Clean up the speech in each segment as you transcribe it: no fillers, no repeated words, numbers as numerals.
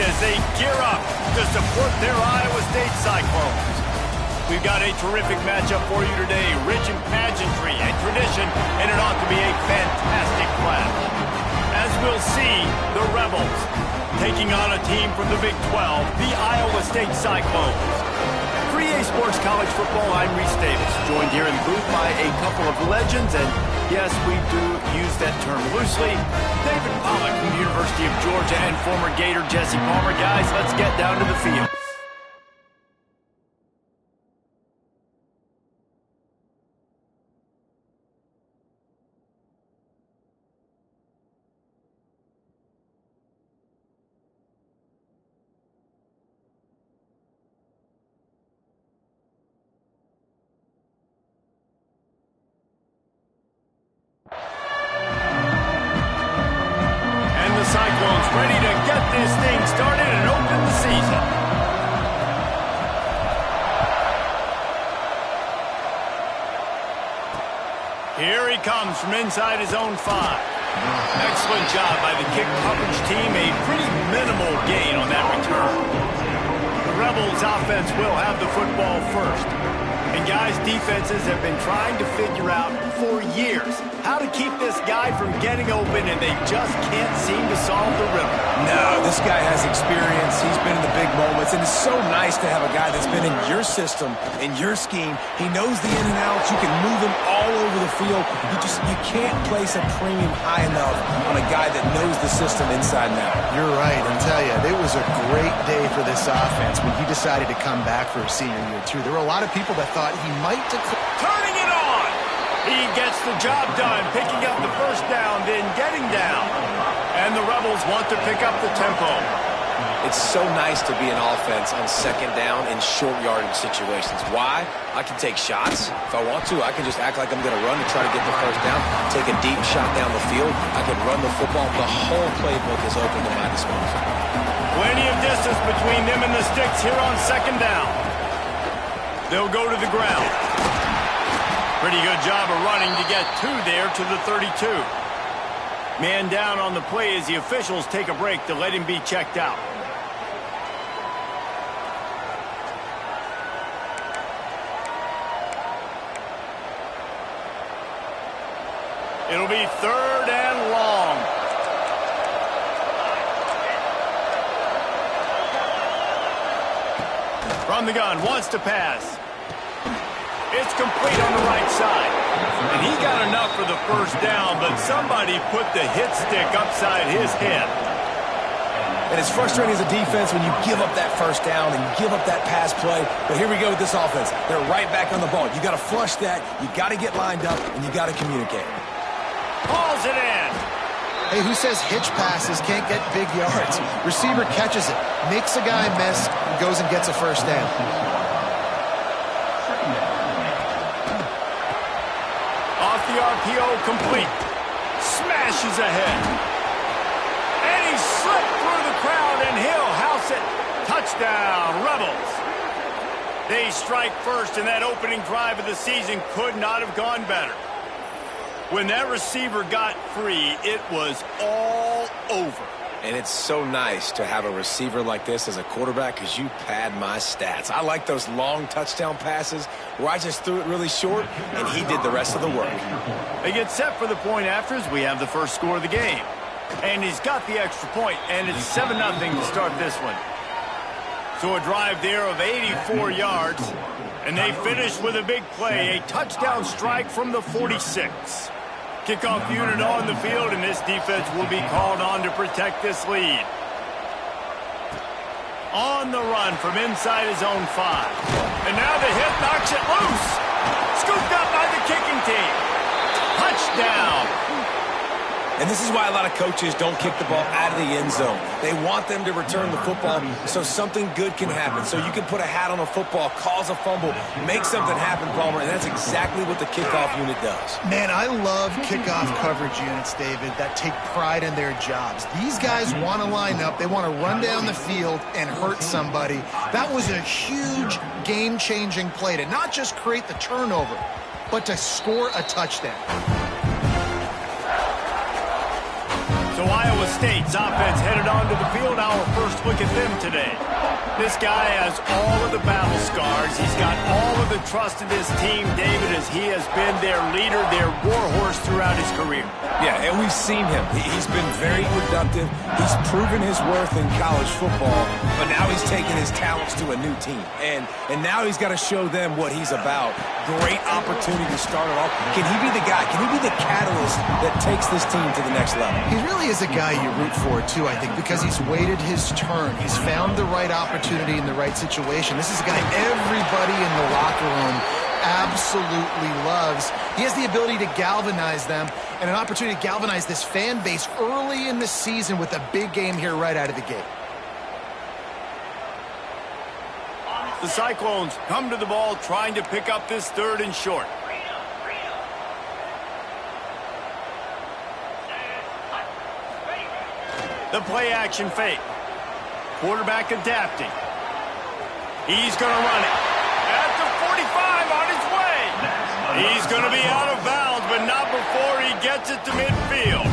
as they gear up to support their Iowa State Cyclones. We've got a terrific matchup for you today, rich in pageantry and tradition, and it ought to be a fantastic clash. As we'll see, the Rebels taking on a team from the Big 12, the Iowa State Cyclones. For EA Sports College Football, I'm Reese Davis, joined here in the booth by a couple of legends, and yes, we do use that term loosely. David Pollack from the University of Georgia and former Gator Jesse Palmer. Guys, let's get down to the field. Cyclones ready to get this thing started and open the season. Here he comes from inside his own 5. Excellent job by the kick coverage team. A pretty minimal gain on that return. The Rebels offense will have the football first. And guys, defenses have been trying to figure out for years how to keep this guy from getting open, and they just can't seem to solve the riddle. No, this guy has experience. He's been in the big moments, and it's so nice to have a guy that's been in your system, in your scheme. He knows the in and outs. You can move him all over the field. You can't place a premium high enough on a guy that knows the system inside and out. You're right. I tell you, it was a great day for this offense when he decided to come back for his senior year, too. There were a lot of people that thought he might turning it on. He gets the job done, picking up the first down, then getting down. And the Rebels want to pick up the tempo. It's so nice to be an offense on second down in short yardage situations. Why? I can take shots. If I want to, I can just act like I'm going to run to try to get the first down, take a deep shot down the field. I can run the football. The whole playbook is open to my disposal. Plenty of distance between them and the sticks here on second down. They'll go to the ground. Pretty good job of running to get 2 there to the 32. Man down on the play as the officials take a break to let him be checked out. It'll be 3rd and long. From the gun, wants to pass. It's complete on the right side. And he got enough for the first down, but somebody put the hit stick upside his head. And it's frustrating as a defense when you give up that first down and give up that pass play. But here we go with this offense. They're right back on the ball. You got to flush that. You got to get lined up, and you got to communicate. Hauls it in. Hey, who says hitch passes can't get big yards? Receiver catches it, makes a guy miss, goes and gets a first down. Off the RPO, complete. Smashes ahead. And he slipped through the crowd, and he'll house it. Touchdown, Rebels. They strike first, and that opening drive of the season could not have gone better. When that receiver got free, it was all over. And it's so nice to have a receiver like this as a quarterback because you pad my stats. I like those long touchdown passes where I just threw it really short, and he did the rest of the work. They get set for the point afters. We have the first score of the game. And he's got the extra point, and it's 7-0 to start this one. So a drive there of 84 yards, and they finish with a big play, a touchdown strike from the 46. Kickoff unit on the field, and this defense will be called on to protect this lead. On the run from inside his own 5. And now the hit knocks it loose. Scooped up by the kicking team. Touchdown. And this is why a lot of coaches don't kick the ball out of the end zone. They want them to return the football so something good can happen. So you can put a hat on a football, cause a fumble, make something happen, Palmer, and that's exactly what the kickoff unit does. Man, I love kickoff coverage units, David, that take pride in their jobs. These guys want to line up. They want to run down the field and hurt somebody. That was a huge game-changing play to not just create the turnover, but to score a touchdown. So Iowa State's offense headed onto the field. Our first look at them today. This guy has all of the battle scars. He's got all of the trust of this team, David, as he has been their leader, their warhorse throughout his career. Yeah, and we've seen him. He's been very productive. He's proven his worth in college football, but now he's taking his talents to a new team. And now he's got to show them what he's about. Great opportunity to start it off. Can he be the guy? Can he be the catalyst that takes this team to the next level? He really is a guy you root for, too, I think, because he's waited his turn. He's found the right opportunity in the right situation. This is a guy everybody in the locker room absolutely loves. He has the ability to galvanize them and an opportunity to galvanize this fan base early in the season with a big game here right out of the gate. The Cyclones come to the ball trying to pick up this 3rd and short. The play action fake. Quarterback adapting. He's going to run it. At the 45 on his way. He's going to be out of bounds, but not before he gets it to midfield.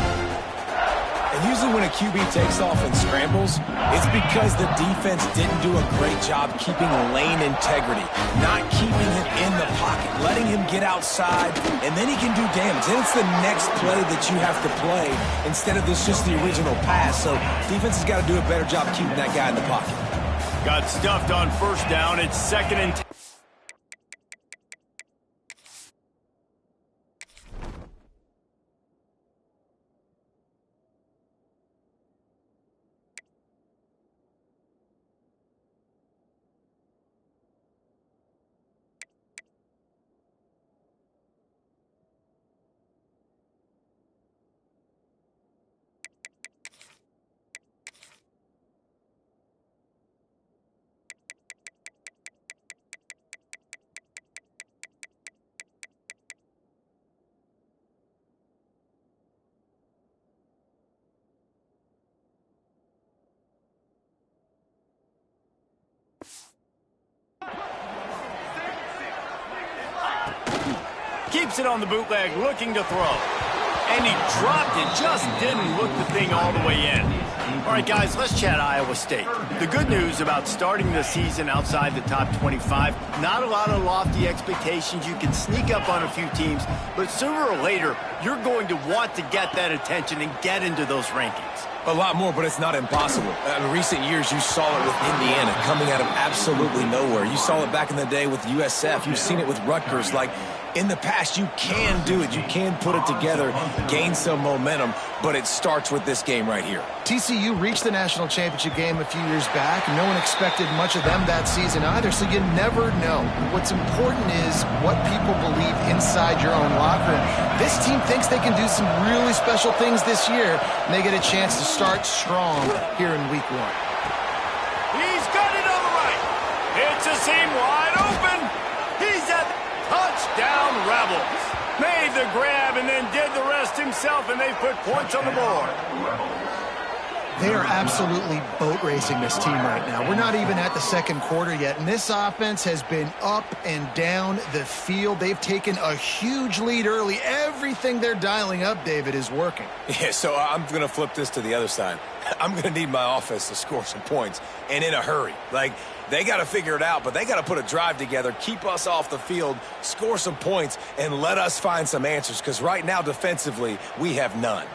And usually when a QB takes off and scrambles, it's because the defense didn't do a great job keeping lane integrity, not keeping him in the pocket, letting him get outside, and then he can do damage. Then it's the next play that you have to play instead of this just the original pass. So defense has got to do a better job keeping that guy in the pocket. Got stuffed on 1st down. It's 2nd and 10. Keeps it on the bootleg, looking to throw. And he dropped it, just didn't look the thing all the way in. All right, guys, let's chat Iowa State. The good news about starting the season outside the top 25, not a lot of lofty expectations. You can sneak up on a few teams, but sooner or later, you're going to want to get that attention and get into those rankings. A lot more, but it's not impossible. In recent years, you saw it with Indiana coming out of absolutely nowhere. You saw it back in the day with USF. You've seen it with Rutgers. Like, in the past, you can do it. You can put it together, gain some momentum, but it starts with this game right here. TCU reached the national championship game a few years back. No one expected much of them that season either, so you never know. What's important is what people believe inside your own locker room. This team thinks they can do some really special things this year, and they get a chance to start strong here in week 1. He's got it on the right. It's a seam wide open. He's at touchdown Rebels. Made the grab and then did the rest himself, and they put points on the board. They are absolutely boat racing this team right now. We're not even at the 2nd quarter yet, and this offense has been up and down the field. They've taken a huge lead early. Everything they're dialing up, David, is working. Yeah, so I'm going to flip this to the other side. I'm going to need my offense to score some points, and in a hurry. Like, they got to figure it out, but they got to put a drive together, keep us off the field, score some points, and let us find some answers, because right now, defensively, we have none.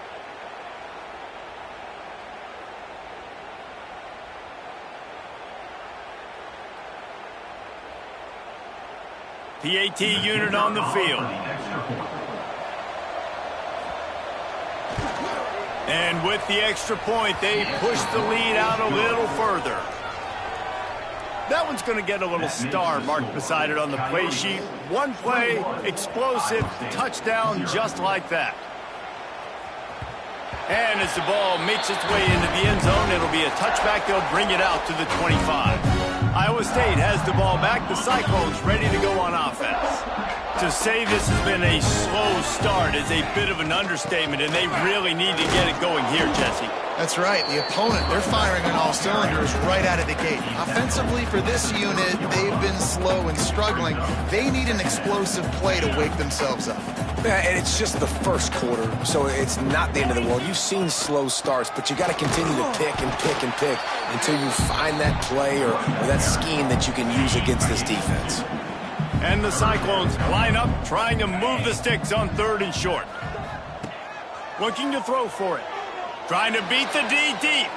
PAT unit on the field. And with the extra point, they push the lead out a little further. That one's going to get a little star marked beside it on the play sheet. One play, explosive, touchdown just like that. And as the ball makes its way into the end zone, it'll be a touchback. They'll bring it out to the 25. Iowa State has the ball back. The Cyclones ready to go on offense. To say this has been a slow start is a bit of an understatement, and they really need to get it going here, Jesse. That's right. The opponent, they're firing on all cylinders right out of the gate. Offensively, for this unit, they've been slow and struggling. They need an explosive play to wake themselves up. Yeah, and it's just the first quarter, so it's not the end of the world. You've seen slow starts, but you got to continue to pick and pick and pick until you find that play or that scheme that you can use against this defense. And the Cyclones line up, trying to move the sticks on 3rd and short. Looking to throw for it. Trying to beat the D deep.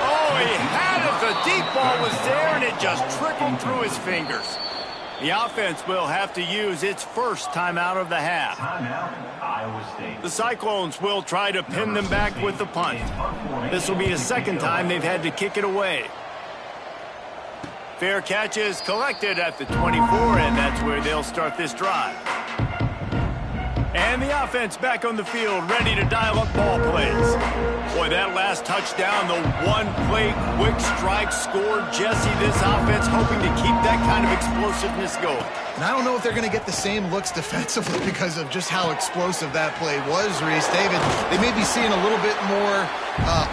Oh, he had it. The deep ball was there, and it just trickled through his fingers. The offense will have to use its first timeout of the half. The Cyclones will try to pin them back with the punt. This will be the second time they've had to kick it away. Fair catch is collected at the 24, and that's where they'll start this drive. And the offense back on the field, ready to dial up ball plays. Boy, that last touchdown, the one-play quick strike scored. Jesse, this offense hoping to keep that kind of explosiveness going. And I don't know if they're going to get the same looks defensively because of just how explosive that play was, Reese. David, they may be seeing a little bit more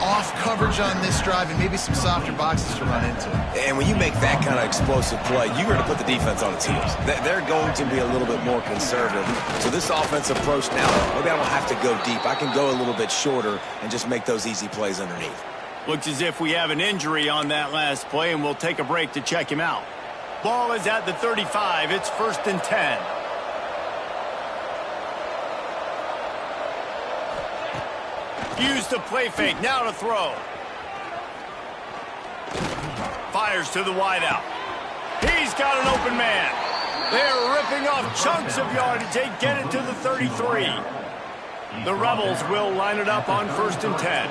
off coverage on this drive and maybe some softer boxes to run into. And when you make that kind of explosive play, you're going to put the defense on its heels. They're going to be a little bit more conservative. So this offensive approach now, maybe I don't have to go deep. I can go a little bit shorter and just make those easy plays underneath. Looks as if we have an injury on that last play, and we'll take a break to check him out. Ball is at the 35. It's 1st and 10. Use the play fake. Now to throw. Fires to the wideout. He's got an open man. They're ripping off chunks of yardage. They get it to the 33. The Rebels will line it up on 1st and 10.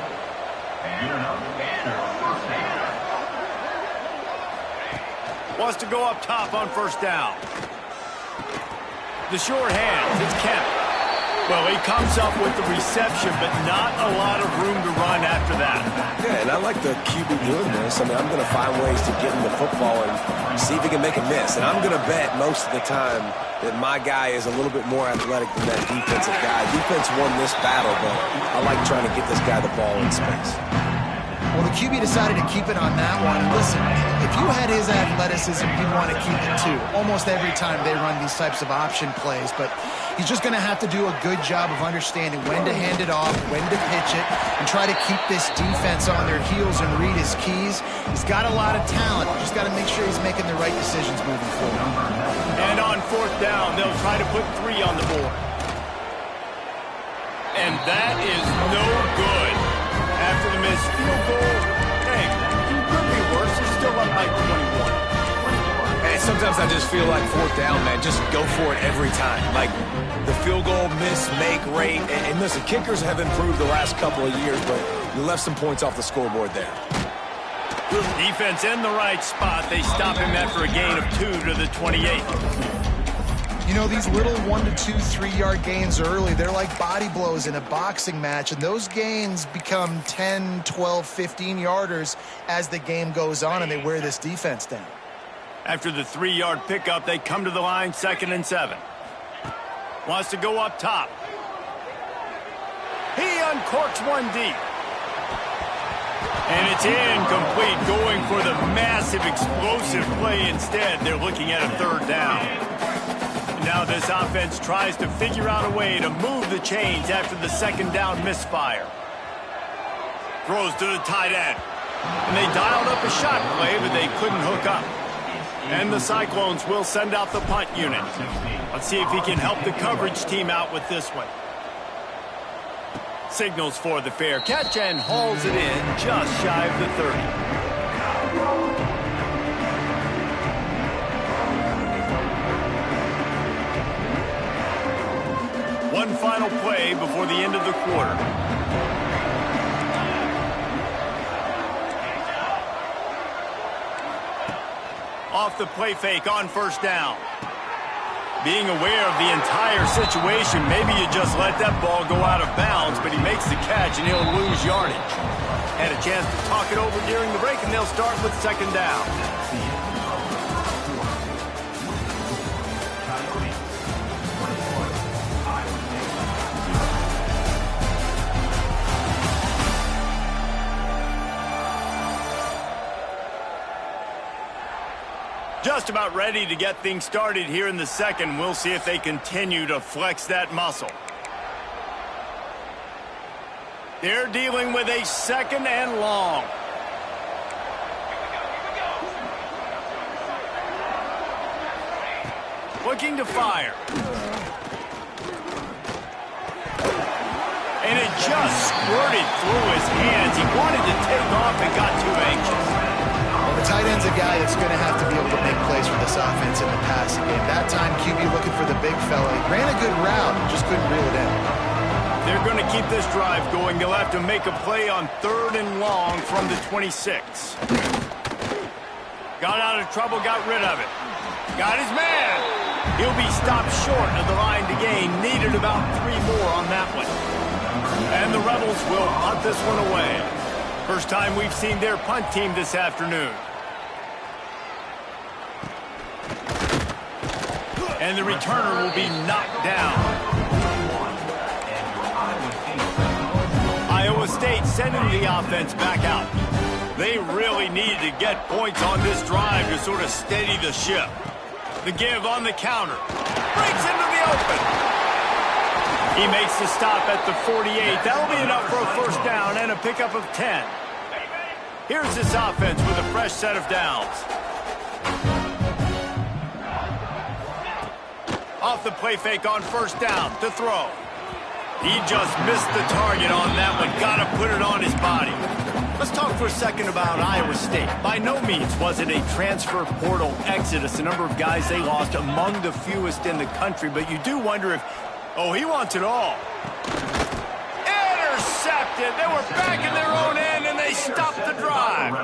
Wants to go up top on 1st down. The short hands, it's Kemp. Well, he comes up with the reception, but not a lot of room to run after that. Yeah, and I like the QB doing this. I mean, I'm going to find ways to get him the football and see if he can make a miss. And I'm going to bet most of the time that my guy is a little bit more athletic than that defensive guy. Defense won this battle, but I like trying to get this guy the ball in space. Well, the QB decided to keep it on that one. Listen, if you had his athleticism, you'd want to keep it too. Almost every time they run these types of option plays, but he's just going to have to do a good job of understanding when to hand it off, when to pitch it, and try to keep this defense on their heels and read his keys. He's got a lot of talent. Just got to make sure he's making the right decisions moving forward. And on 4th down, they'll try to put 3 on the board. And that is no good. After the missed field goal, hey, could be worse. He's still up by 21. And sometimes I just feel like 4th down, man, just go for it every time. Like the field goal miss-make rate. And listen, kickers have improved the last couple of years, but you left some points off the scoreboard there. Defense in the right spot. They stop him after a gain of 2 to the 28. You know, these little 1 to 2, 3-yard gains early, they're like body blows in a boxing match, and those gains become 10, 12, 15-yarders as the game goes on, and they wear this defense down. After the 3-yard pickup, they come to the line, 2nd and 7. Wants to go up top. He uncorks one deep. And it's incomplete, going for the massive explosive play instead. They're looking at a 3rd down. Now this offense tries to figure out a way to move the chains after the 2nd down misfire. Throws to the tight end. And they dialed up a shot play, but they couldn't hook up. And the Cyclones will send out the punt unit. Let's see if he can help the coverage team out with this one. Signals for the fair catch and hauls it in just shy of the 30. One final play before the end of the quarter. Off the play fake on 1st down. Being aware of the entire situation, maybe you just let that ball go out of bounds, but he makes the catch and he'll lose yardage. Had a chance to talk it over during the break, and they'll start with 2nd down. Just about ready to get things started here in the second. We'll see if they continue to flex that muscle. They're dealing with a 2nd and long. Looking to fire. And it just squirted through his hands. He wanted to take off and got too anxious. Well, the tight end's a guy that's going to have to be able to make plays for this offense in the passing game. That time, QB looking for the big fella. He ran a good route, just couldn't reel it in. They're going to keep this drive going. They'll have to make a play on 3rd and long from the 26. Got out of trouble, got rid of it. Got his man. He'll be stopped short of the line to gain. Needed about 3 more on that one. And the Rebels will punt this one away. First time we've seen their punt team this afternoon. And the returner will be knocked down. Iowa State sending the offense back out. They really need to get points on this drive to sort of steady the ship. The give on the counter. Breaks into the open. He makes the stop at the 48. That'll be enough for a first down and a pickup of 10. Here's this offense with a fresh set of downs. Off the play fake on first down to throw. He just missed the target on that one. Got to put it on his body. Let's talk for a second about Iowa State. By no means was it a transfer portal exodus. The number of guys they lost among the fewest in the country. But you do wonder if... Oh, he wants it all. Intercepted. They were back in their own end, and they stopped the drive.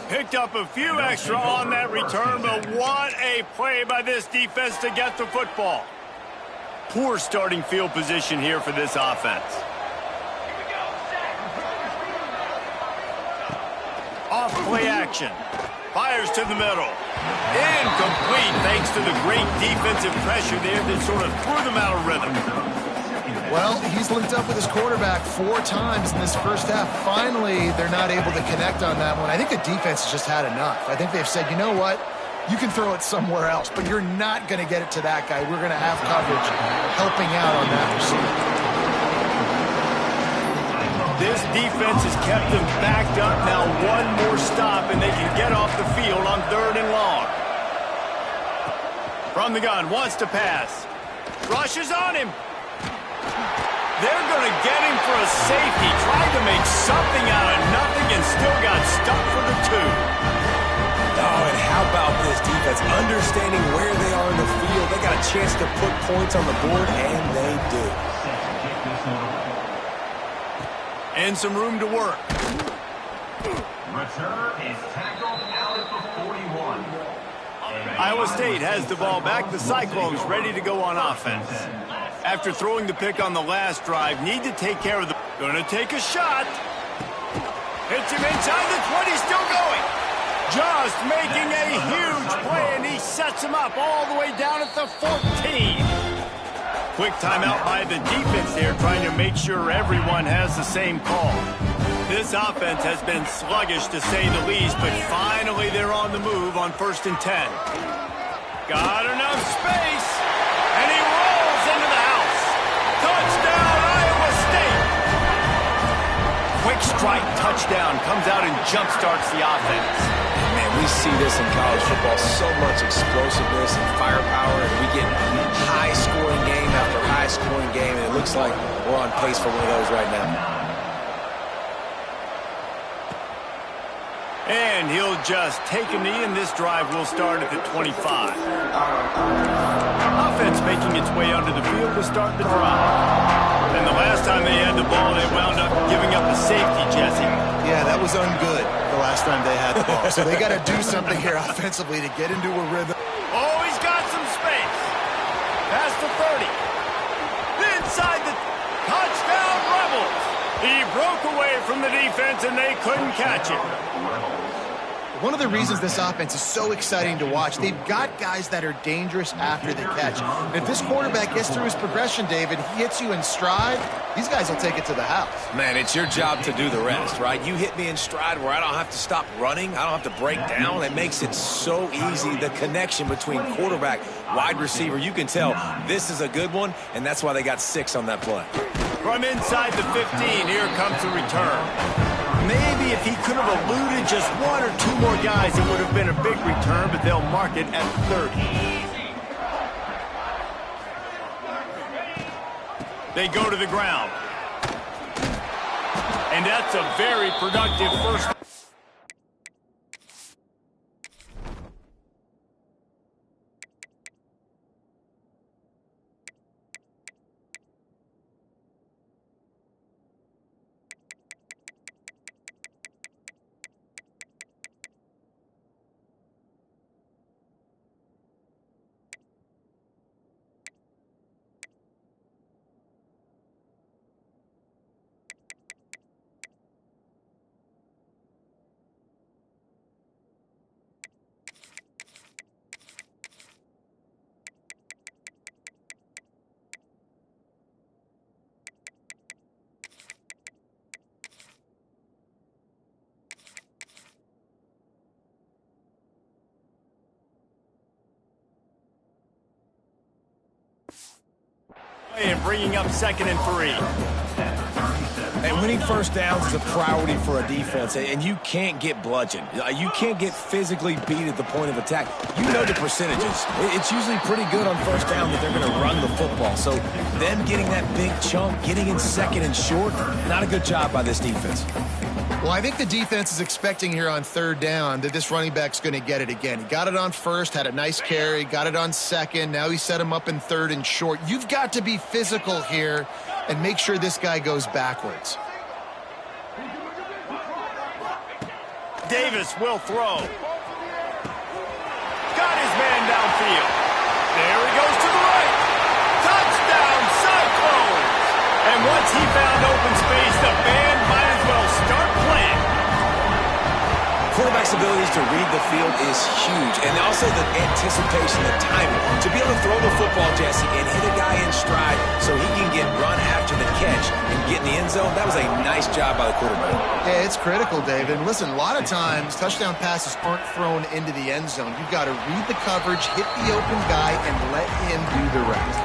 Picked up a few extra on that return, but what a play by this defense to get the football. Poor starting field position here for this offense. Off play action. Fires to the middle. Incomplete thanks to the great defensive pressure there that sort of threw them out of rhythm. Well, he's linked up with his quarterback 4 times in this first half. Finally, they're not able to connect on that one. I think the defense has just had enough. I think they've said, you know what? You can throw it somewhere else, but you're not going to get it to that guy. We're going to have coverage helping out on that receiver. This defense has kept them backed up. Now one more stop, and they can get off the field on 3rd and long. From the gun, wants to pass. Rushes on him. They're going to get him for a safety. Tried to make something out of nothing and still got stuck for the 2. Oh, and how about this defense? Understanding where they are in the field. They got a chance to put points on the board, and they do. And some room to work. Returner is tackled out at the 41. Iowa State has the ball back. The Cyclones ready to go on offense. After throwing the pick on the last drive, need to take care of the... Gonna take a shot. Hits him inside the 20, still going. Just making a huge play, and he sets him up all the way down at the 14. Quick timeout by the defense there, trying to make sure everyone has the same call. This offense has been sluggish, to say the least, but finally they're on the move on 1st and 10. Got enough space, and he rolls into the house. Touchdown, Iowa State! Quick strike touchdown, comes out and jump-starts the offense. Man, we see this in college football, so much explosiveness and firepower, and we get high-scoring game after high-scoring game, and it looks like we're on pace for one of those right now. And he'll just take a knee, and this drive will start at the 25. Offense making its way onto the field to start the drive. And the last time they had the ball, they wound up giving up a safety, Jesse. Yeah, that was ungood the last time they had the ball. So they got to do something here offensively to get into a rhythm. Oh, he's got some space. Past the 30. Inside the touchdown Rebels. He broke away from the defense, and they couldn't catch it. One of the reasons this offense is so exciting to watch, they've got guys that are dangerous after the catch. And if this quarterback gets through his progression, David, he hits you in stride, these guys will take it to the house. Man, it's your job to do the rest, right? You hit me in stride where I don't have to stop running. I don't have to break down. It makes it so easy, the connection between quarterback, wide receiver. You can tell this is a good one, and that's why they got 6 on that play. From inside the 15, here comes the return. Maybe if he could have eluded just 1 or 2 more guys, it would have been a big return, but they'll mark it at 30. They go to the ground. And that's a very productive first. And bringing up 2nd and 3. And winning first downs is a priority for a defense, and you can't get bludgeoned. You can't get physically beat at the point of attack. You know the percentages. It's usually pretty good on first down that they're going to run the football. So them getting that big chunk, getting in 2nd and short, not a good job by this defense. Well, I think the defense is expecting here on 3rd down that this running back's going to get it again. He got it on 1st, had a nice carry, got it on 2nd. Now he set him up in 3rd and short. You've got to be physical here and make sure this guy goes backwards. Davis will throw. Got his man downfield. There he goes to the right. Touchdown, Cyclones! And once he found open space, the band might as well start playing. Quarterback's abilities to read the field is huge, and also the anticipation, the timing. To be able to throw the football, Jesse, and hit a guy in stride so he can get run after the catch and get in the end zone, that was a nice job by the quarterback. Yeah, it's critical, David. Listen, a lot of times, touchdown passes aren't thrown into the end zone. You've got to read the coverage, hit the open guy, and let him do the rest.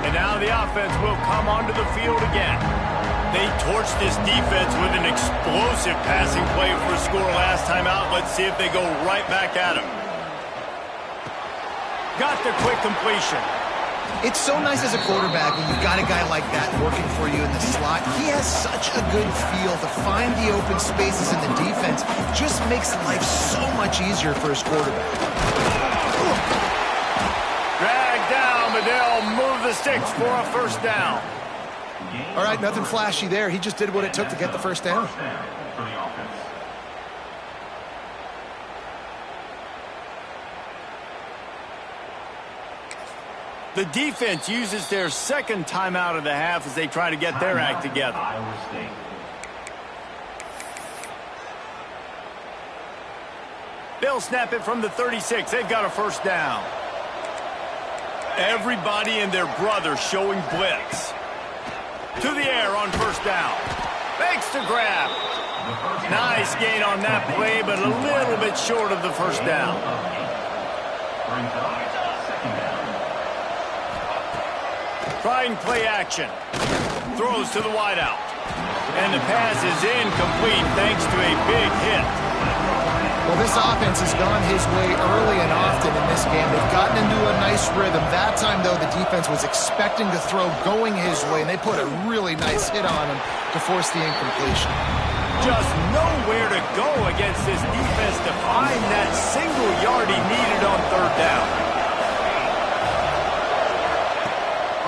And now the offense will come onto the field again. They torched this defense with an explosive passing play for a score last time out. Let's see if they go right back at him. Got the quick completion. It's so nice as a quarterback when you've got a guy like that working for you in the slot. He has such a good feel to find the open spaces in the defense. Just makes life so much easier for his quarterback. Drag down, but they'll move the sticks for a first down. All right, nothing flashy there. He just did what it took to get the first down. The defense uses their 2nd timeout of the half as they try to get their act together. They'll snap it from the 36. They've got a first down. Everybody and their brother showing blitz. To the air on first down. Fakes to grab. Nice gain on that play, but a little bit short of the first down. Trying play action. Throws to the wideout. And the pass is incomplete thanks to a big hit. Well, this offense has gone his way early and often in this game. They've gotten into a nice rhythm. That time, though, the defense was expecting to throw going his way, and they put a really nice hit on him to force the incompletion. Just nowhere to go against this defense to find that single yard he needed on 3rd down.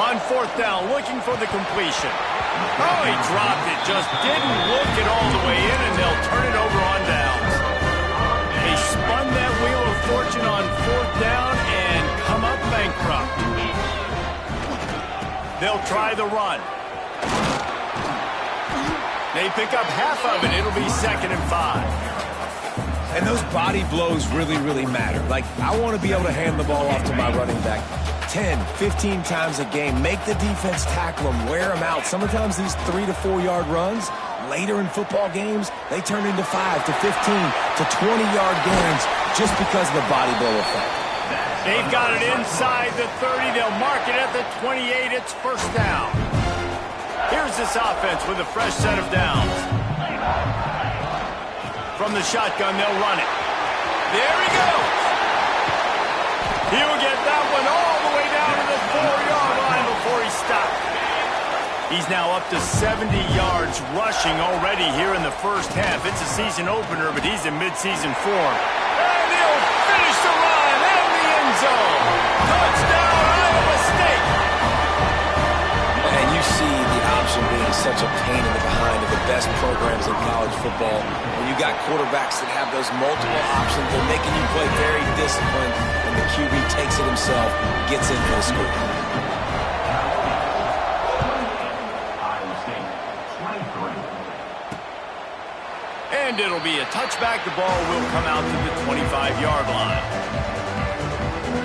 On 4th down, looking for the completion. Oh, he dropped it. Just didn't look it all the way in, and they'll turn it over on downs. They spun that wheel of fortune on 4th down and come up bankrupt. They'll try the run. They pick up half of it. It'll be 2nd and 5. And those body blows really, really matter. Like, I want to be able to hand the ball off to my running back 10, 15 times a game. Make the defense tackle them, wear them out. Sometimes these 3 to 4 yard runs, later in football games, they turn into 5 to 15 to 20-yard gains just because of the body blow effect. They've got it inside the 30. They'll mark it at the 28. It's first down. Here's this offense with a fresh set of downs. From the shotgun, they'll run it. There he goes. He'll get that one all the way down to the 4-yard line before he stopped. He's now up to 70 yards rushing already here in the first half. It's a season opener, but he's in midseason form. And he'll finish the run in the end zone. Touchdown, Iowa State. And you see the option being such a pain in the behind of the best programs in college football. When you got quarterbacks that have those multiple options, they're making you play very disciplined, and the QB takes it himself, gets in for the score. And it'll be a touchback. The ball will come out to the 25-yard line.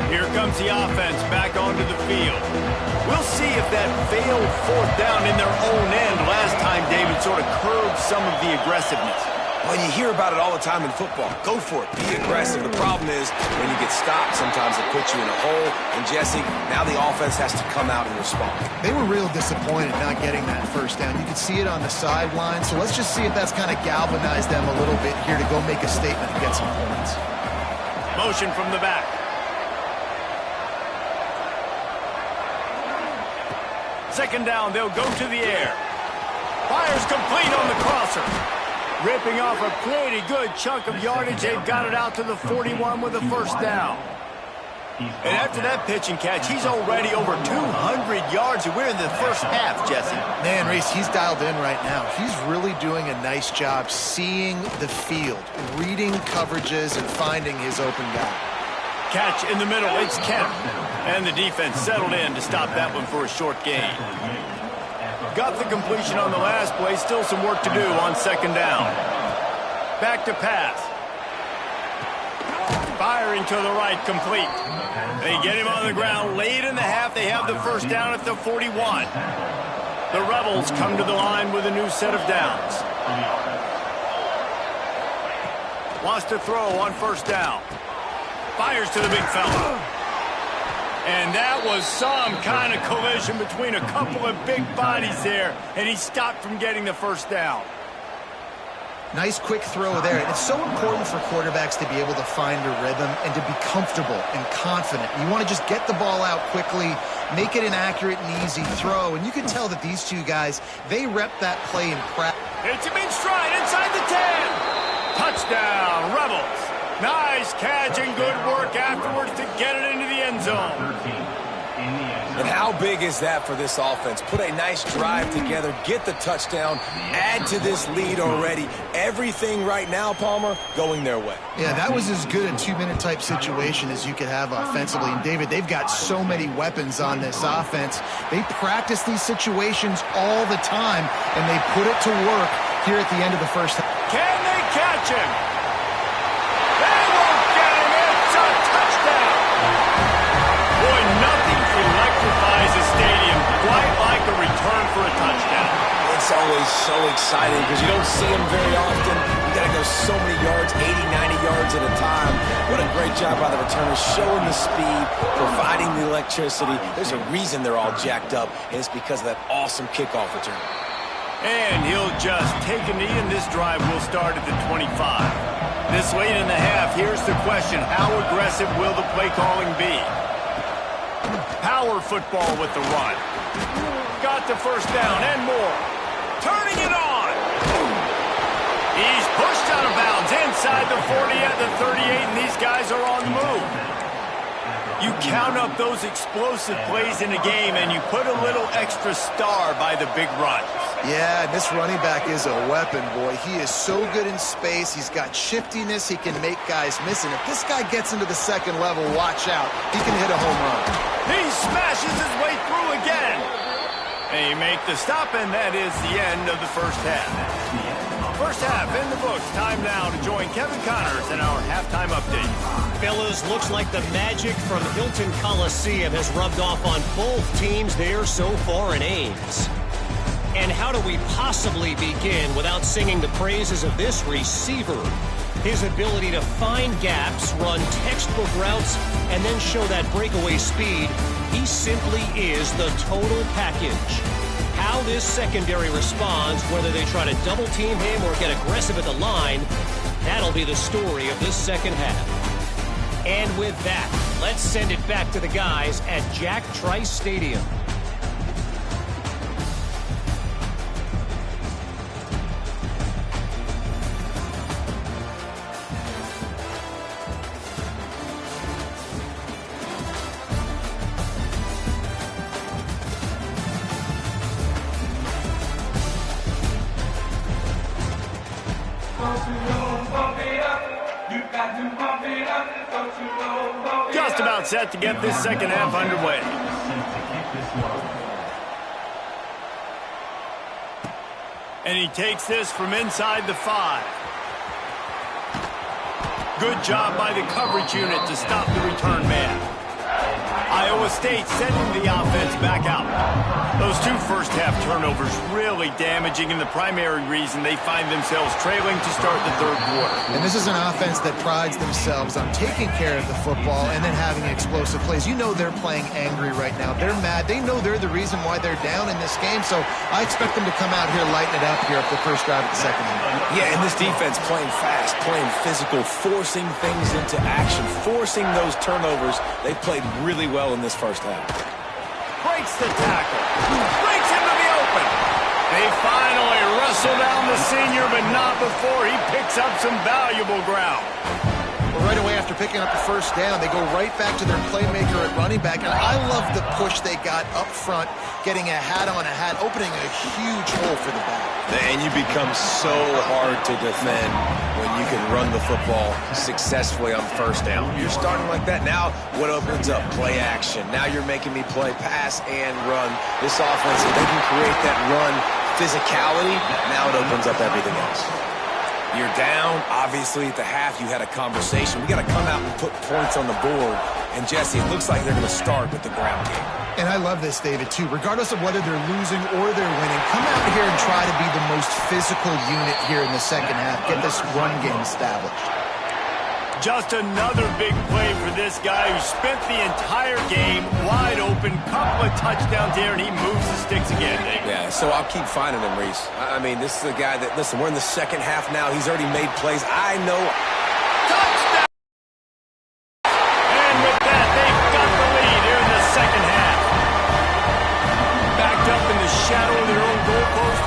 Here comes the offense back onto the field. We'll see if that failed fourth down in their own end last time David sort of curbed some of the aggressiveness. Well, you hear about it all the time in football. Go for it. Be aggressive. The problem is when you get stopped, sometimes it puts you in a hole. And, Jesse, now the offense has to come out and respond. They were real disappointed not getting that first down. You could see it on the sideline. So let's just see if that's kind of galvanized them a little bit here to go make a statement and get some points. Motion from the back. Second down, they'll go to the air. Fires complete on the crosser. Ripping off a pretty good chunk of yardage. They've got it out to the 41 with a first down. And after that pitch and catch, he's already over 200 yards. And we're in the first half, Jesse. Man, Reese, he's dialed in right now. He's really doing a nice job seeing the field, reading coverages, and finding his open guy. Catch in the middle. It's Kemp. And the defense settled in to stop that one for a short gain. Got the completion on the last play. Still some work to do on second down. Back to pass. Firing to the right, complete. They get him on the ground late in the half. They have the first down at the 41. The Rebels come to the line with a new set of downs. Wants to throw on first down. Fires to the big fella. And that was some kind of collision between a couple of big bodies there, and he stopped from getting the first down. Nice quick throw there. And it's so important for quarterbacks to be able to find a rhythm and to be comfortable and confident. You want to just get the ball out quickly, make it an accurate and easy throw. And you can tell that these two guys, they rep that play in practice. It's him in stride inside the 10. Touchdown, Rebels. Nice catch and good work afterwards to get it into the end zone. And how big is that for this offense? Put a nice drive together, get the touchdown, add to this lead already. Everything right now, Palmer, going their way. Yeah, that was as good a two-minute type situation as you could have offensively. And, David, they've got so many weapons on this offense. They practice these situations all the time, and they put it to work here at the end of the first half. Can they catch him? They won't get him. It's a touchdown. Boy, nothing electrifies a stadium quite like a return for a touchdown. It's always so exciting because you don't see them very often. You got to go so many yards, 80, 90 yards at a time. What a great job by the returners, showing the speed, providing the electricity. There's a reason they're all jacked up, and it's because of that awesome kickoff return. And he'll just take a knee, and this drive will start at the 25. This late in the half, here's the question. How aggressive will the play calling be? Power football with the run. Got the first down and more. Turning it on. He's pushed out of bounds inside the 40 at the 38, and these guys are on the move. You count up those explosive plays in a game, and you put a little extra star by the big runs. Yeah, this running back is a weapon, boy. He is so good in space. He's got shiftiness. He can make guys miss. And if this guy gets into the second level, watch out. He can hit a home run. He smashes his way through again. They make the stop, and that is the end of the first half. First half in the books. Time now to join Kevin Connors in our halftime update. Fellas, looks like the magic from Hilton Coliseum has rubbed off on both teams there so far in Ames. And how do we possibly begin without singing the praises of this receiver? His ability to find gaps, run textbook routes, and then show that breakaway speed. He simply is the total package. How this secondary responds, whether they try to double team him or get aggressive at the line, that'll be the story of this second half. And with that, let's send it back to the guys at Jack Trice Stadium. Just about set to get this second half underway. And he takes this from inside the 5. Good job by the coverage unit to stop the return man. Iowa State sending the offense back out. Those 2 first-half turnovers really damaging, and the primary reason they find themselves trailing to start the third quarter. And this is an offense that prides themselves on taking care of the football and then having explosive plays. You know they're playing angry right now. They're mad. They know they're the reason why they're down in this game, so I expect them to come out here, lighten it up here at the first drive of the second half. Yeah, and this defense playing fast, playing physical, forcing things into action, forcing those turnovers. They played really well in this first half. Breaks the tackle. Breaks into the open. They finally wrestle down the senior, but not before he picks up some valuable ground. Well, right away after picking up the first down, they go right back to their playmaker at running back. And I love the push they got up front, getting a hat on a hat, opening a huge hole for the back. And you become so hard to defend when you can run the football successfully on first down. You're starting like that. Now what opens up? Play action. Now you're making me play pass and run. This offense, if they can create that run physicality, now it opens up everything else. You're down. Obviously, at the half, you had a conversation. We got to come out and put points on the board. And, Jesse, it looks like they're going to start with the ground game. And I love this, David, too. Regardless of whether they're losing or they're winning, come out here and try to be the most physical unit here in the second half. Get this run game established. Just another big play for this guy who spent the entire game wide open, couple of touchdowns here, and he moves the sticks again, Dave. Yeah, so I'll keep finding him, Reese. I mean, this is a guy that, listen, we're in the second half now. He's already made plays. I know. Touchdown! And with that, they've got the lead here in the second half. Backed up in the shadow of their own goalpost,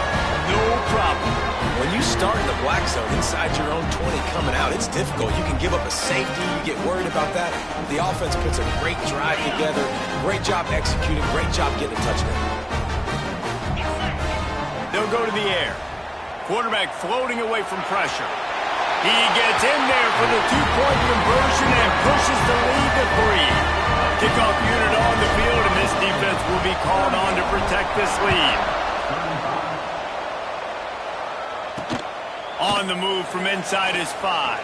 no problem. When you start in the black zone inside your own 20 coming out, it's difficult. You can give up a safety. You get worried about that. The offense puts a great drive together. Great job executing. Great job getting a touchdown. They'll go to the air. Quarterback floating away from pressure. He gets in there for the 2-point conversion and pushes the lead to 3. Kickoff unit on the field, and this defense will be called on to protect this lead. On the move from inside his 5.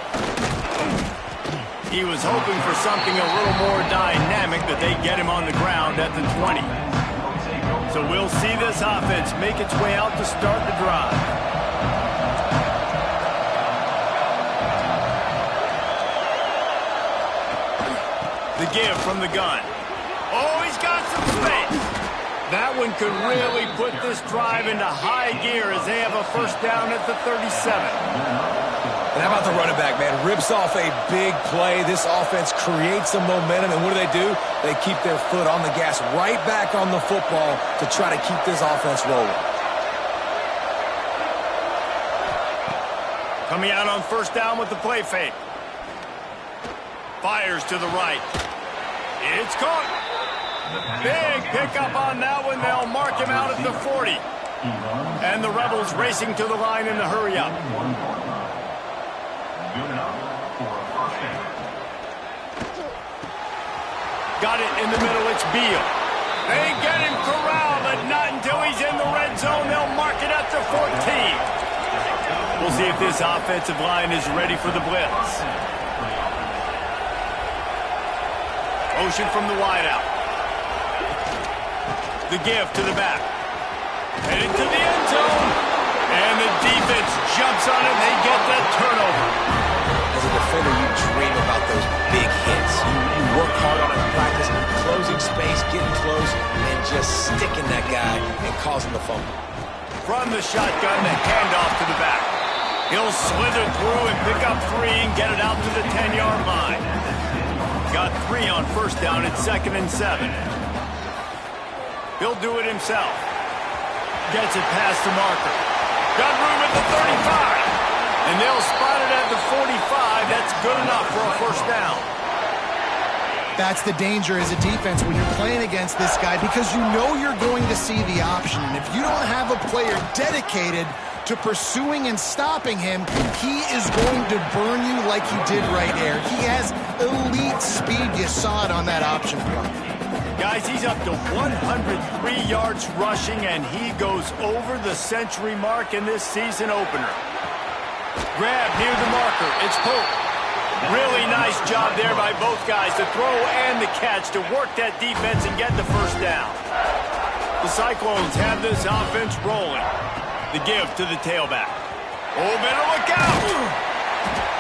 He was hoping for something a little more dynamic, but they get him on the ground at the 20. So we'll see this offense make its way out to start the drive. The give from the gun. Oh, he's got some space. That one could really put this drive into high gear as they have a first down at the 37. And how about the running back, man? Rips off a big play. This offense creates some momentum, and what do? They keep their foot on the gas right back on the football to try to keep this offense rolling. Coming out on first down with the play fake. Fires to the right. It's caught. Big pickup on that one. They'll mark him out at the 40. And the Rebels racing to the line in the hurry-up. Got it in the middle. It's Beal. They get him corralled, but not until he's in the red zone. They'll mark it at the 14. We'll see if this offensive line is ready for the blitz. Motion from the wideout. The give to the back. Headed to the end zone. And the defense jumps on it, and they get the turnover. As a defender, you dream about those big hits. You work hard on it in practice, closing space, getting close, and just sticking that guy and causing the fumble. From the shotgun, the handoff to the back. He'll slither through and pick up 3 and get it out to the 10-yard line. Got 3 on first down at 2nd and 7. He'll do it himself. Gets it past the marker. Got room at the 35. And they'll spot it at the 45. That's good enough for a first down. That's the danger as a defense when you're playing against this guy, because you know you're going to see the option. And if you don't have a player dedicated to pursuing and stopping him, he is going to burn you like he did right there. He has elite speed. You saw it on that option play. Guys, he's up to 103 yards rushing, and he goes over the century mark in this season opener. Grab near the marker. It's Pope. Really nice job there by both guys, the throw and the catch, to work that defense and get the first down. The Cyclones have this offense rolling. The give to the tailback. Oh, better look out!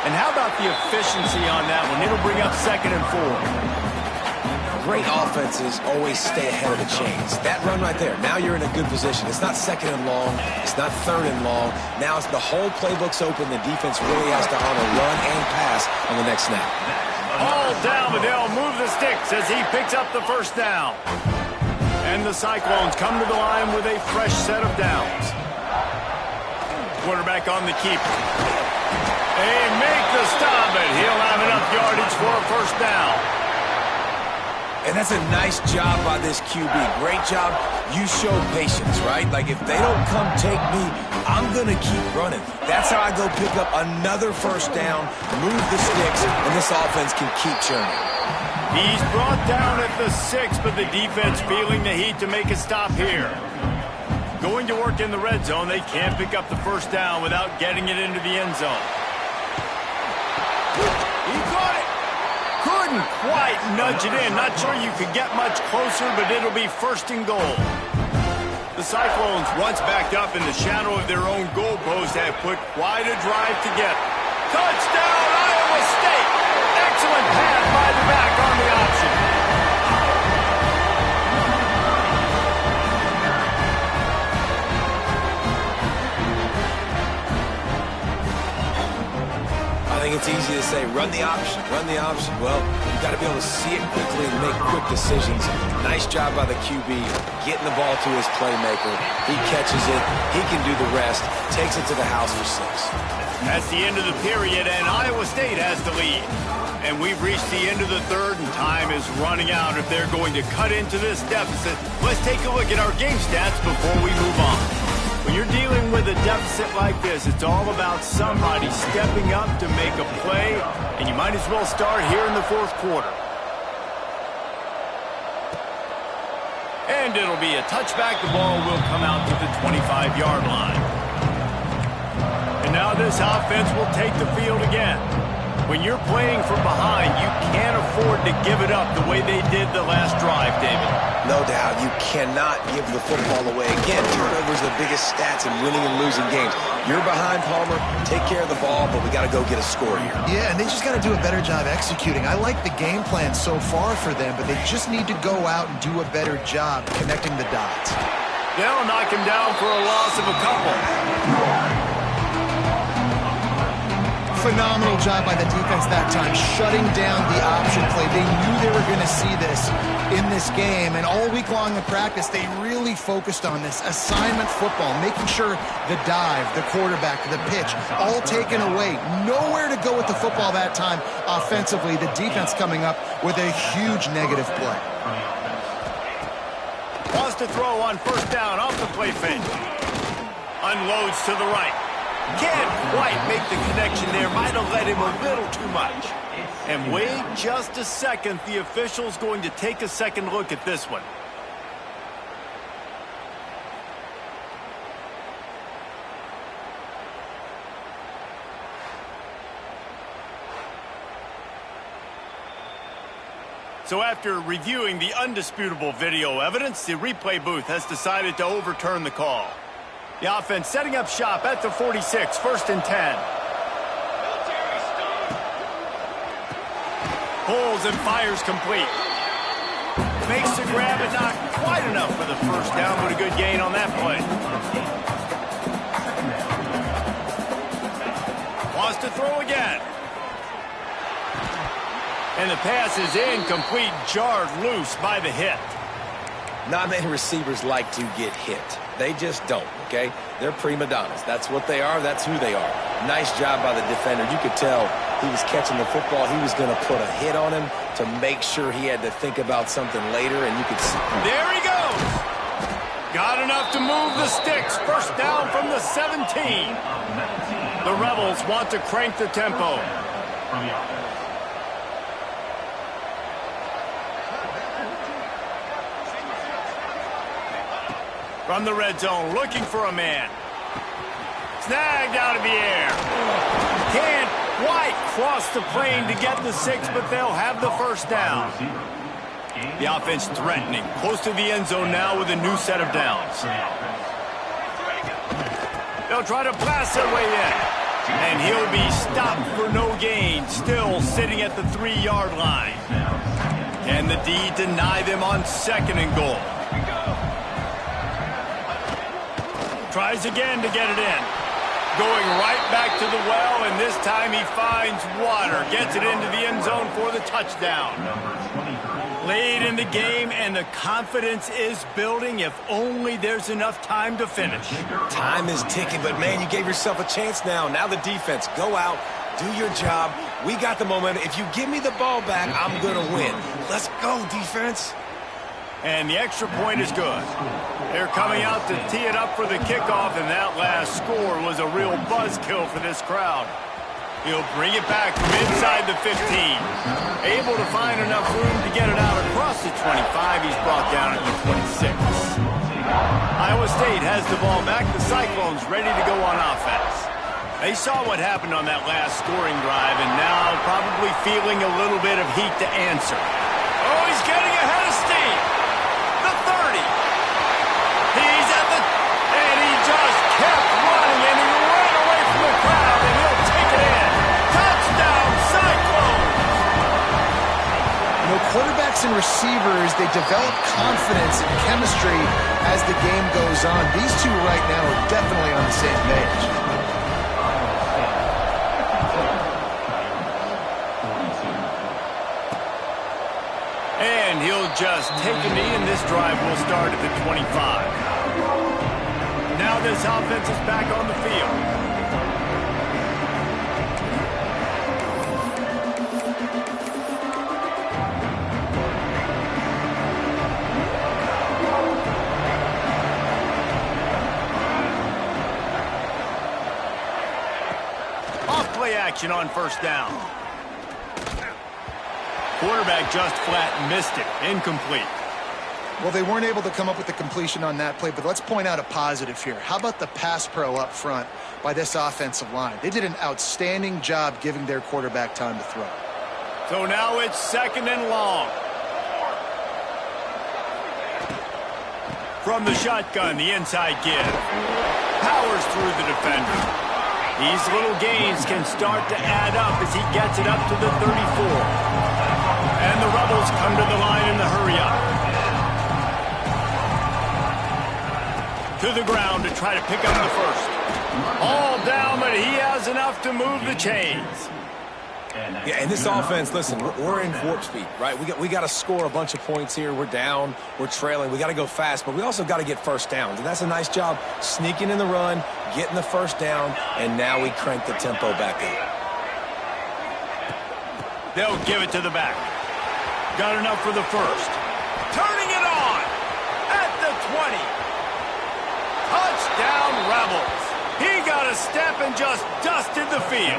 And how about the efficiency on that one? It'll bring up 2nd and 4. Great offenses always stay ahead of the chains. That run right there, now you're in a good position. It's not 2nd and long. It's not 3rd and long. Now it's the whole playbook's open. The defense really has to honor run and pass on the next snap. All down, but they'll move the sticks as he picks up the first down. And the Cyclones come to the line with a fresh set of downs. Quarterback on the keeper. They make the stop, but he'll have enough yardage for a first down. And that's a nice job by this QB. Great job. You show patience, right? Like, if they don't come take me, I'm going to keep running. That's how I go pick up another first down, move the sticks, and this offense can keep churning. He's brought down at the 6, but the defense feeling the heat to make a stop here. Going to work in the red zone, they can't pick up the first down without getting it into the end zone. He caught it. Couldn't quite nudge it in. Not sure you could get much closer, but it'll be 1st and goal. The Cyclones, once backed up in the shadow of their own goalpost, have put quite a drive together. Touchdown, Iowa State! Excellent pass by the back on the option. I think it's easy to say, run the option, run the option. Well, you've got to be able to see it quickly and make quick decisions. Nice job by the QB, getting the ball to his playmaker. He catches it, he can do the rest, takes it to the house for 6. That's the end of the period, and Iowa State has the lead. And we've reached the end of the 3rd, and time is running out if they're going to cut into this deficit. Let's take a look at our game stats before we move on. When you're dealing with a deficit like this, it's all about somebody stepping up to make a play, and you might as well start here in the 4th quarter. And it'll be a touchback. The ball will come out to the 25-yard line. And now this offense will take the field again. When you're playing from behind, you can't afford to give it up the way they did the last drive, David. No doubt, you cannot give the football away. Again, turnovers are the biggest stats in winning and losing games. You're behind, Palmer, take care of the ball, but we got to go get a score here. Yeah, and they just got to do a better job executing. I like the game plan so far for them, but they just need to go out and do a better job connecting the dots. They'll knock him down for a loss of a couple. Phenomenal job by the defense that time, shutting down the option play. They knew they were going to see this in this game, and all week long in practice, they really focused on this assignment football, making sure the dive, the quarterback, the pitch, all taken away. Nowhere to go with the football that time offensively. The defense coming up with a huge negative play. Wants to throw on first down off the play fake. Unloads to the right. Can't quite make the connection there. Might have let him a little too much. And wait just a second. The official's going to take a second look at this one. So after reviewing the undisputable video evidence, the replay booth has decided to overturn the call. The offense setting up shop at the 46, 1st and 10. Pulls and fires complete. Makes the grab, but not quite enough for the first down, but a good gain on that play. Wants to throw again. And the pass is incomplete, jarred loose by the hit. Not many receivers like to get hit. They just don't, okay? They're prima donnas. That's what they are. That's who they are. Nice job by the defender. You could tell he was catching the football. He was going to put a hit on him to make sure he had to think about something later, and you could see. There he goes. Got enough to move the sticks. First down from the 17. The Rebels want to crank the tempo. From the red zone, looking for a man. Snagged out of the air. Can't quite cross the plane to get the 6, but they'll have the first down. The offense threatening, close to the end zone now with a new set of downs. They'll try to blast their way in. And he'll be stopped for no gain, still sitting at the 3-yard line. Can the D deny them on 2nd and goal? Tries again to get it in. Going right back to the well, and this time he finds water. Gets it into the end zone for the touchdown. Late in the game, and the confidence is building. If only there's enough time to finish. Time is ticking, but, man, you gave yourself a chance now. Now the defense, go out, do your job. We got the momentum. If you give me the ball back, I'm going to win. Let's go, defense. And the extra point is good. They're coming out to tee it up for the kickoff, and that last score was a real buzzkill for this crowd. He'll bring it back from inside the 15. Able to find enough room to get it out across the 25. He's brought down at the 26. Iowa State has the ball back. The Cyclones ready to go on offense. They saw what happened on that last scoring drive, and now probably feeling a little bit of heat to answer. Oh, he's getting ahead of steam. The 30. He's at the... And he just kept running, and he ran away from the crowd, and he'll take it in. Touchdown, Cyclones! You know, quarterbacks and receivers, they develop confidence and chemistry as the game goes on. These two right now are definitely on the same page. And he'll just take a knee, and this drive will start at the 25. Now this offense is back on the field. Off play action on first down. Quarterback just flat missed it. Incomplete. Well, they weren't able to come up with the completion on that play, but let's point out a positive here. How about the pass pro up front by this offensive line? They did an outstanding job giving their quarterback time to throw. So now it's 2nd and long. From the shotgun, the inside give. Powers through the defender. These little gains can start to add up as he gets it up to the 34. And the Rebels come to the line in the hurry-up. To the ground to try to pick up the first. All down, but he has enough to move the chains. Yeah, and this offense, listen, we're in warp speed, right? We got to score a bunch of points here. We're down. We're trailing. We got to go fast, but we also got to get first downs. And that's a nice job sneaking in the run, getting the first down, and now we crank the tempo back up. They'll give it to the back. Got enough for the first. Turning it on at the 20. Touchdown, Rebels. He got a step and just dusted the field.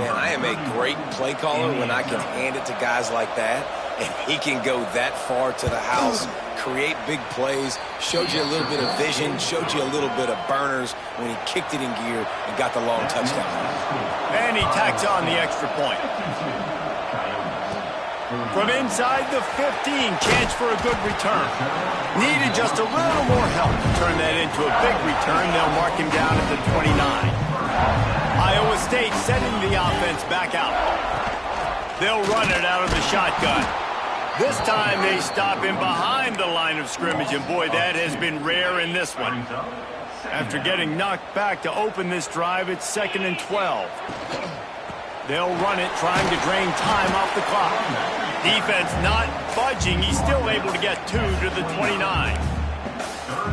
Man, I am a great play caller when I can hand it to guys like that, and he can go that far to the house, create big plays, showed you a little bit of vision, showed you a little bit of burners when he kicked it in gear and got the long touchdown. And he tacks on the extra point. From inside the 15, chance for a good return. Needed just a little more help to turn that into a big return. They'll mark him down at the 29. Iowa State sending the offense back out. They'll run it out of the shotgun. This time they stop him behind the line of scrimmage, and boy, that has been rare in this one. After getting knocked back to open this drive, it's 2nd and 12. They'll run it, trying to drain time off the clock. Defense not budging. He's still able to get 2 to the 29.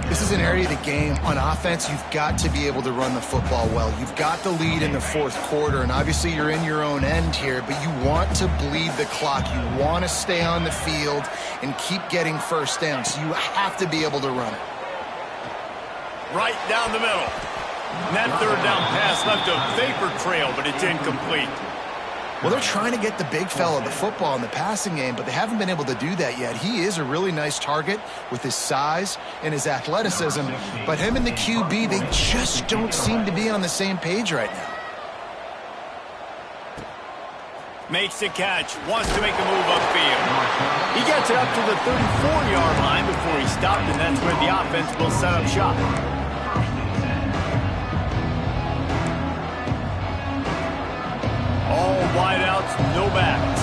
This is an area of the game. On offense, you've got to be able to run the football well. You've got the lead in the 4th quarter, and obviously you're in your own end here, but you want to bleed the clock. You want to stay on the field and keep getting first down, so you have to be able to run it. Right down the middle. And that 3rd down pass left a vapor trail, but it's incomplete. Well, they're trying to get the big fella the football in the passing game, but they haven't been able to do that yet. He is a really nice target with his size and his athleticism, but him and the QB, they just don't seem to be on the same page right now. Makes the catch, wants to make a move upfield. He gets it up to the 34-yard line before he stopped, and that's where the offense will set up shop. All wideouts, no backs.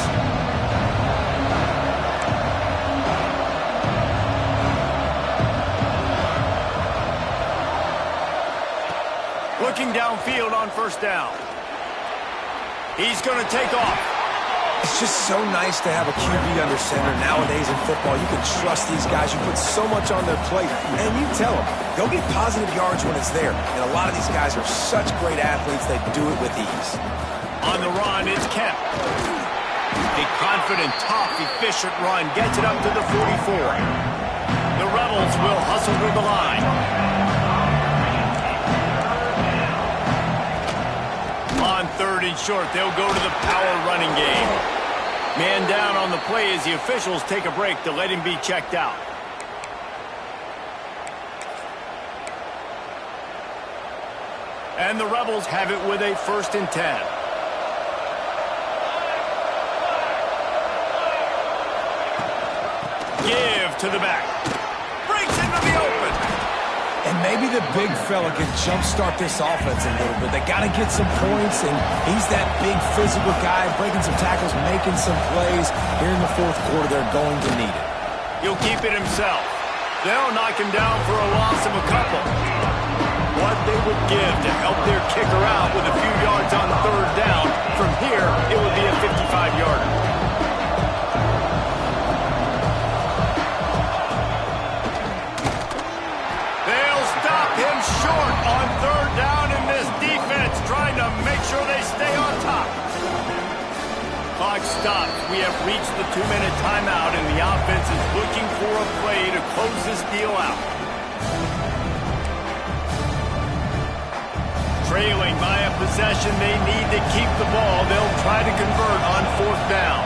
Looking downfield on 1st down. He's going to take off. It's just so nice to have a QB under center nowadays in football. You can trust these guys. You put so much on their plate, and you tell them, go get positive yards when it's there. And a lot of these guys are such great athletes, they do it with ease. On the run, it's Kemp. A confident, tough, efficient run gets it up to the 44. The Rebels will hustle to the line. On 3rd and short, they'll go to the power running game. Man down on the play as the officials take a break to let him be checked out. And the Rebels have it with a 1st and 10. Give to the back. Breaks into the open. And maybe the big fella can jumpstart this offense a little bit. They got to get some points, and he's that big physical guy, breaking some tackles, making some plays. Here in the 4th quarter, they're going to need it. He'll keep it himself. They'll knock him down for a loss of a couple. What they would give to help their kicker out with a few yards on 3rd down. From here, it would be a 55-yarder. Him short on 3rd down, in this defense trying to make sure they stay on top. Clock stops. We have reached the 2-minute timeout, and the offense is looking for a play to close this deal out. Trailing by a possession, they need to keep the ball. They'll try to convert on 4th down.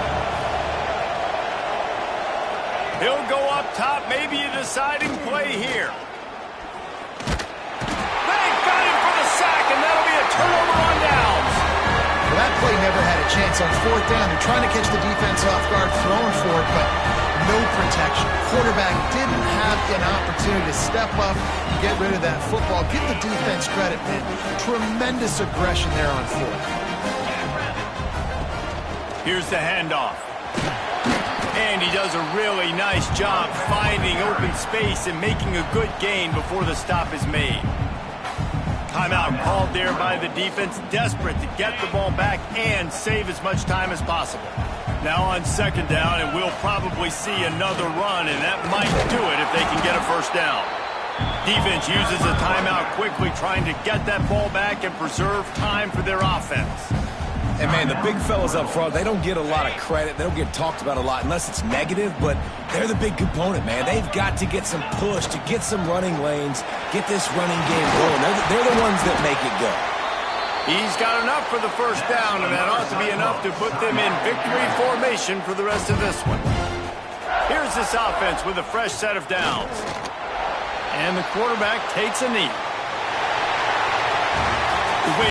He'll go up top, maybe a deciding play here. And that'll be a turnover on downs. Well, that play never had a chance on 4th down. They're trying to catch the defense off guard, throwing for it, but no protection. Quarterback didn't have an opportunity to step up and get rid of that football. Give the defense credit, man. Tremendous aggression there on 4th. Here's the handoff. And he does a really nice job finding open space and making a good gain before the stop is made. Timeout called there by the defense, desperate to get the ball back and save as much time as possible. Now on 2nd down, and we'll probably see another run, and that might do it if they can get a 1st down. Defense uses a timeout quickly, trying to get that ball back and preserve time for their offense. And, man, the big fellas up front, they don't get a lot of credit. They don't get talked about a lot unless it's negative, but they're the big component, man. They've got to get some push, to get some running lanes, get this running game going. They're the ones that make it go. He's got enough for the 1st down, and that ought to be enough to put them in victory formation for the rest of this one. Here's this offense with a fresh set of downs. And the quarterback takes a knee.